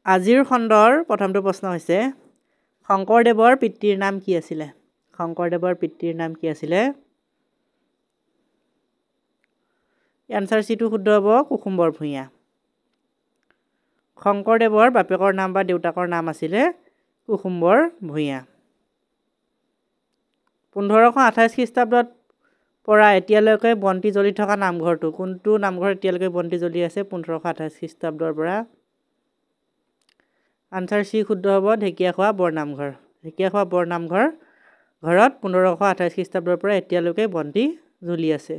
আজিৰ খণ্ডৰ প্ৰথমটো প্ৰশ্ন হৈছে শংকৰদেৱৰ পিতৃৰ নাম কি আছিলে? শংকৰদেৱৰ পিতৃৰ নাম কি আছিলে? এনচাৰ চিটো শুদ্ধ হ'ব কুসুম্বৰ ভূঞা। শংকৰদেৱৰ বাপেকৰ নাম বা দেউতাকৰ নাম আছিলে কুসুম্বৰ ভূঞা। 1528 খ্ৰীষ্টাব্দত পৰা এতিয়ালৈকে বন্তি জ্বলি থকা নামঘৰটো কোনটো নামঘৰ এতিয়ালৈকে বন্তি জ্বলি আছে 1528 খ্ৰীষ্টাব্দৰ পৰা? আনচাৰ চি শুদ্ধ হ'ব ঢেকীয়াখোৱা বৰনামঘৰ। ঢেকীয়াখোৱা বৰনামঘৰ ঘৰত 1528 খ্ৰীষ্টাব্দৰ পৰা এতিয়ালৈকে বন্তি জ্বলি আছে।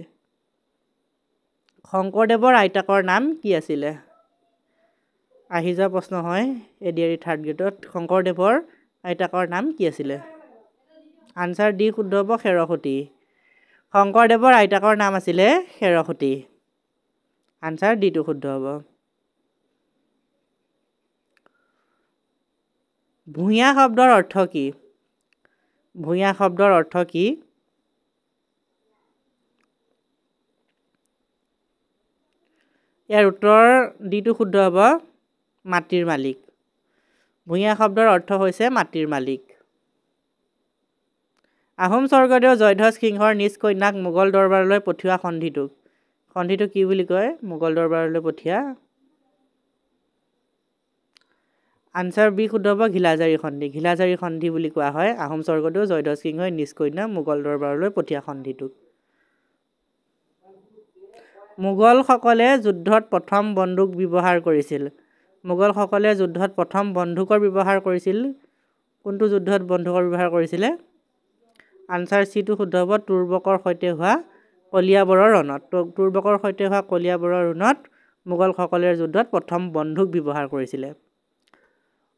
শংকৰদেৱৰ আইতাকৰ নাম কি আছিলে? আহি যোৱা প্ৰশ্ন হয় এডিআৰি 3rd গ্ৰেডত। শংকৰদেৱৰ আইতাকৰ নাম কি আছিলে? আনচাৰ ডি শুদ্ধ হ'ব খেৰসূতী। শংকৰদেৱৰ আইতাকৰ নাম আছিলে খেৰসূতী। আনচাৰ ডিটো শুদ্ধ হ'ব। ভূঞা শব্দৰ অৰ্থ কি? ভূঞা শব্দৰ অৰ্থ কি? ইয়াৰ উত্তৰ ডিটো শুদ্ধ হ'ব মাটিৰ মালিক। ভূঞা শব্দৰ অৰ্থ হৈছে মাটিৰ মালিক। আহোম স্বৰ্গদেউ জয়ধ্বজ সিংহৰ নিজ কন্যাক মোগল দৰবাৰলৈ পঠিওৱা সন্ধিটোক কি বুলি কয়? মোগল দৰবাৰলৈ পঠিওৱা। আনচাৰ বি শুদ্ধ হ'ব ঘিলাজাৰী সন্ধি। ঘিলাজাৰী সন্ধি বুলি কোৱা হয় আহোম স্বৰ্গদেউ জয়ধ্বজ সিংহই নিজ কন্যাক মোগল দৰবাৰলৈ পঠিওৱা সন্ধিটোক। মোগলসকলে যুদ্ধত প্ৰথম বন্দুক ব্যৱহাৰ কৰিছিল। মোগলসকলে যুদ্ধত প্ৰথম বন্দুকৰ ব্যৱহাৰ কৰিছিল। কোনটো যুদ্ধত বন্দুকৰ ব্যৱহাৰ কৰিছিলে? আনচাৰ চিটো শুদ্ধ হ'ব তুৰ্বকৰ সৈতে হোৱা কলিয়াবৰৰ ৰণত। তুৰ্বকৰ সৈতে হোৱা কলিয়াবৰৰ ৰণত মোগলসকলে যুদ্ধত প্ৰথম বন্দুক ব্যৱহাৰ কৰিছিলে।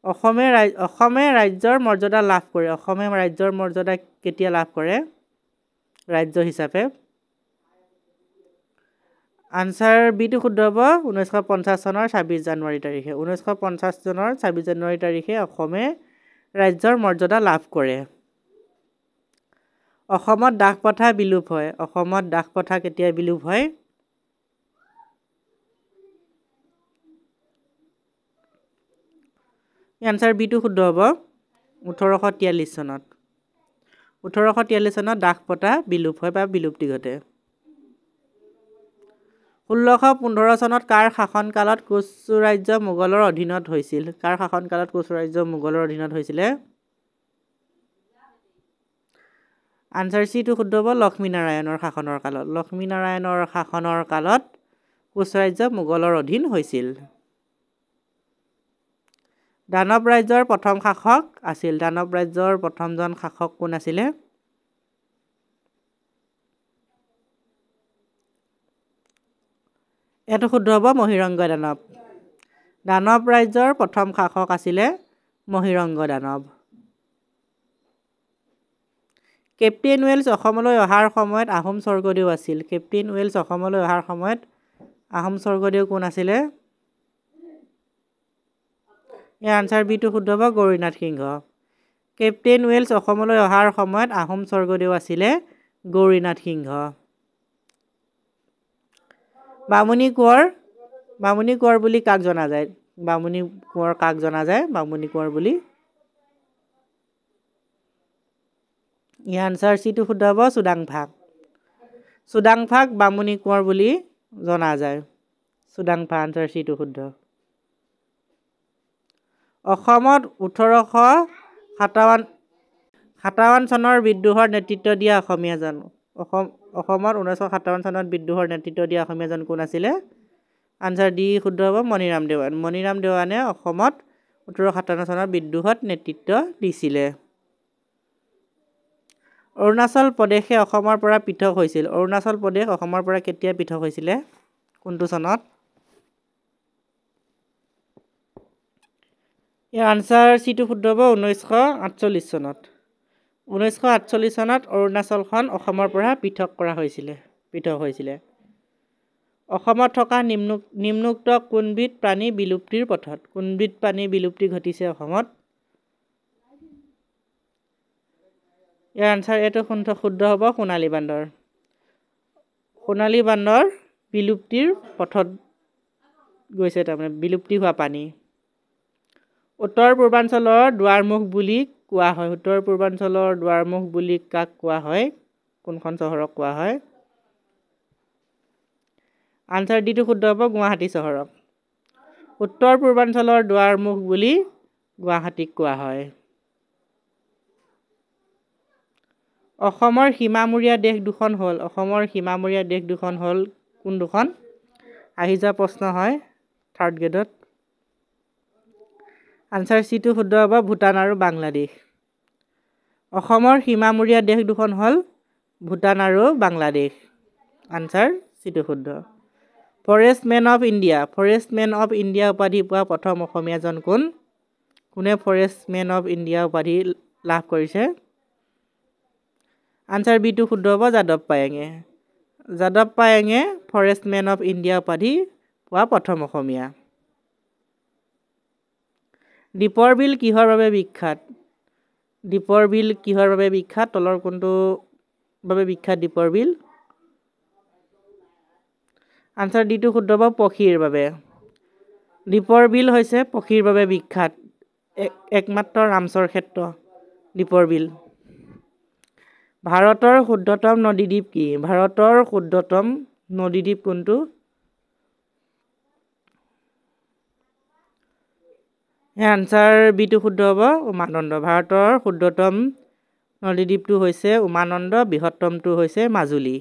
অসমে ৰাজ্যৰ মৰ্যাদা লাভ কৰে। অসমে ৰাজ্যৰ মৰ্যাদা কেতিয়া লাভ কৰে ৰাজ্য হিচাপে? আনচাৰ বিটো শুদ্ধ হ'ব 1950 চনৰ 26 জানুৱাৰী তাৰিখে। 1950 চনৰ 26 জানুৱাৰী তাৰিখে অসমে ৰাজ্যৰ মৰ্যাদা লাভ কৰে। অসমত দাস প্ৰথা বিলোপ হয়। অসমত দাস প্ৰথা কেতিয়া বিলোপ হয়? আনচাৰ বিটো শুদ্ধ হ'ব 1843 চনত। 1843 চনত দাস প্ৰথা বিলোপ হয় বা বিলুপ্তি ঘটে। 1615 চনত কাৰ শাসনকালত কোচ ৰাজ্য মোগলৰ অধীনত হৈছিল? কাৰ শাসনকালত কোচ ৰাজ্য মোগলৰ অধীনত হৈছিলে? আনচাৰ চিটো শুদ্ধ হ'ব লক্ষ্মীনাৰায়ণৰ শাসনৰ কালত। লক্ষ্মীনাৰায়ণৰ শাসনৰ কালত কোচ ৰাজ্য মোগলৰ অধীন হৈছিল। দানৱ ৰাজ্যৰ প্ৰথম শাসক আছিল। দানৱ ৰাজ্যৰ প্ৰথমজন শাসক কোন আছিলে? এইটো শুদ্ধ হ'ব মহিৰংগ দানৱ। দানৱ ৰাজ্যৰ প্ৰথম শাসক আছিলে মহিৰংগ দানৱ। কেপ্টেইন ৱেলছ অসমলৈ অহাৰ সময়ত আহোম স্বৰ্গদেউ আছিল। কেপ্টেইন ৱেলছ অসমলৈ অহাৰ সময়ত আহোম স্বৰ্গদেউ কোন আছিলে? ইয়াৰ আনচাৰ বিটো শুদ্ধ হ'ব গৌৰীনাথ সিংহ। কেপ্টেইন ৱেলছ অসমলৈ অহাৰ সময়ত আহোম স্বৰ্গদেউ আছিলে গৌৰীনাথ সিংহ। বামুণী কোঁৱৰ বুলি কাক জনা যায়? বামুণী কোঁৱৰ কাক জনা যায় বামুণী কোঁৱৰ বুলি? ইয়াৰ আনচাৰ চিটো শুদ্ধ হ'ব চুডাংফাক। চুডাংফাক বামুণী কোঁৱৰ বুলি জনা যায়। চুডাংফা আনচাৰ চিটো শুদ্ধ। অসমত 1857 চনৰ বিদ্ৰোহৰ নেতৃত্ব দিয়া অসমীয়াজন। অসমত 1957 চনত বিদ্ৰোহৰ নেতৃত্ব দিয়া অসমীয়াজন কোন আছিলে? আনচাৰ ডি শুদ্ধ হ'ব মণিৰাম দেৱান। মণিৰাম দেৱানে অসমত 1857 চনৰ বিদ্ৰোহত নেতৃত্ব দিছিলে। অৰুণাচল প্ৰদেশে অসমৰ পৰা পৃথক হৈছিল। অৰুণাচল প্ৰদেশ অসমৰ পৰা কেতিয়া পৃথক হৈছিলে? কোনটো চনত? ইয়াৰ আনচাৰ চিটো শুদ্ধ হ'ব 1948 চনত। 1948 চনত অৰুণাচলখন অসমৰ পৰা পৃথক হৈছিলে। অসমত থকা নিম্নোক্ত কোনবিধ প্ৰাণী বিলুপ্তিৰ পথত? কোনবিধ প্ৰাণী বিলুপ্তি ঘটিছে অসমত? ইয়াৰ আনচাৰ এইটো শুদ্ধ হ'ব সোণালী বান্দৰ। সোণালী বান্দৰ বিলুপ্তিৰ পথত গৈছে, তাৰমানে বিলুপ্তি হোৱা প্ৰাণী। উত্তৰ পূৰ্বাঞ্চলৰ দুৱাৰমুখ বুলি কোৱা হয়। উত্তৰ পূৰ্বাঞ্চলৰ দুৱাৰমুখ বুলি কাক কোৱা হয়? কোনখন চহৰক কোৱা হয়? আনচাৰ ডিটো শুদ্ধ হ'ব, গুৱাহাটী চহৰক। উত্তৰ পূৰ্বাঞ্চলৰ দুৱাৰমুখ বুলি গুৱাহাটীক কোৱা হয়। অসমৰ সীমামূৰীয়া দেশ দুখন হ'ল। অসমৰ সীমামূৰীয়া দেশ দুখন হ'ল কোন দুখন? আহি যোৱা প্ৰশ্ন হয় থাৰ্ড গ্ৰেডত। আনচাৰ চিটো শুদ্ধ হ'ব, ভূটান আৰু বাংলাদেশ। অসমৰ সীমামূৰীয়া দেশ দুখন হ'ল ভূটান আৰু বাংলাদেশ। আনচাৰ চিটো শুদ্ধ। ফৰেষ্টমেন অফ ইণ্ডিয়া। ফৰেষ্টমেন অফ ইণ্ডিয়া উপাধি পোৱা প্ৰথম অসমীয়াজন কোন? কোনে ফৰেষ্টমেন অফ ইণ্ডিয়া উপাধি লাভ কৰিছে? আনচাৰ বিটো শুদ্ধ হ'ব, যাদৱ পায়েঙে। যাদৱ পায়েঙে ফৰেষ্টমেন অফ ইণ্ডিয়া উপাধি পোৱা প্ৰথম অসমীয়া। দীপৰ বিল কিহৰ বাবে বিখ্যাত? দীপৰ বিল কিহৰ বাবে বিখ্যাত? তলৰ কোনটো বাবে বিখ্যাত দীপৰ বিল? আনচাৰ ডিটো শুদ্ধ হ'ব, পক্ষীৰ বাবে। দীপৰ বিল হৈছে পক্ষীৰ বাবে বিখ্যাত। একমাত্ৰ ৰামচৰ ক্ষেত্ৰ দীপৰ বিল। ভাৰতৰ ক্ষুদ্ৰতম নদীদ্বীপ কি? ভাৰতৰ ক্ষুদ্ৰতম নদীদ্বীপ কোনটো? আনচাৰ বিটো শুদ্ধ হ'ব, উমানন্দ। ভাৰতৰ ক্ষুদ্ৰতম নদীদ্বীপটো হৈছে উমানন্দ, বৃহত্তমটো হৈছে মাজুলী।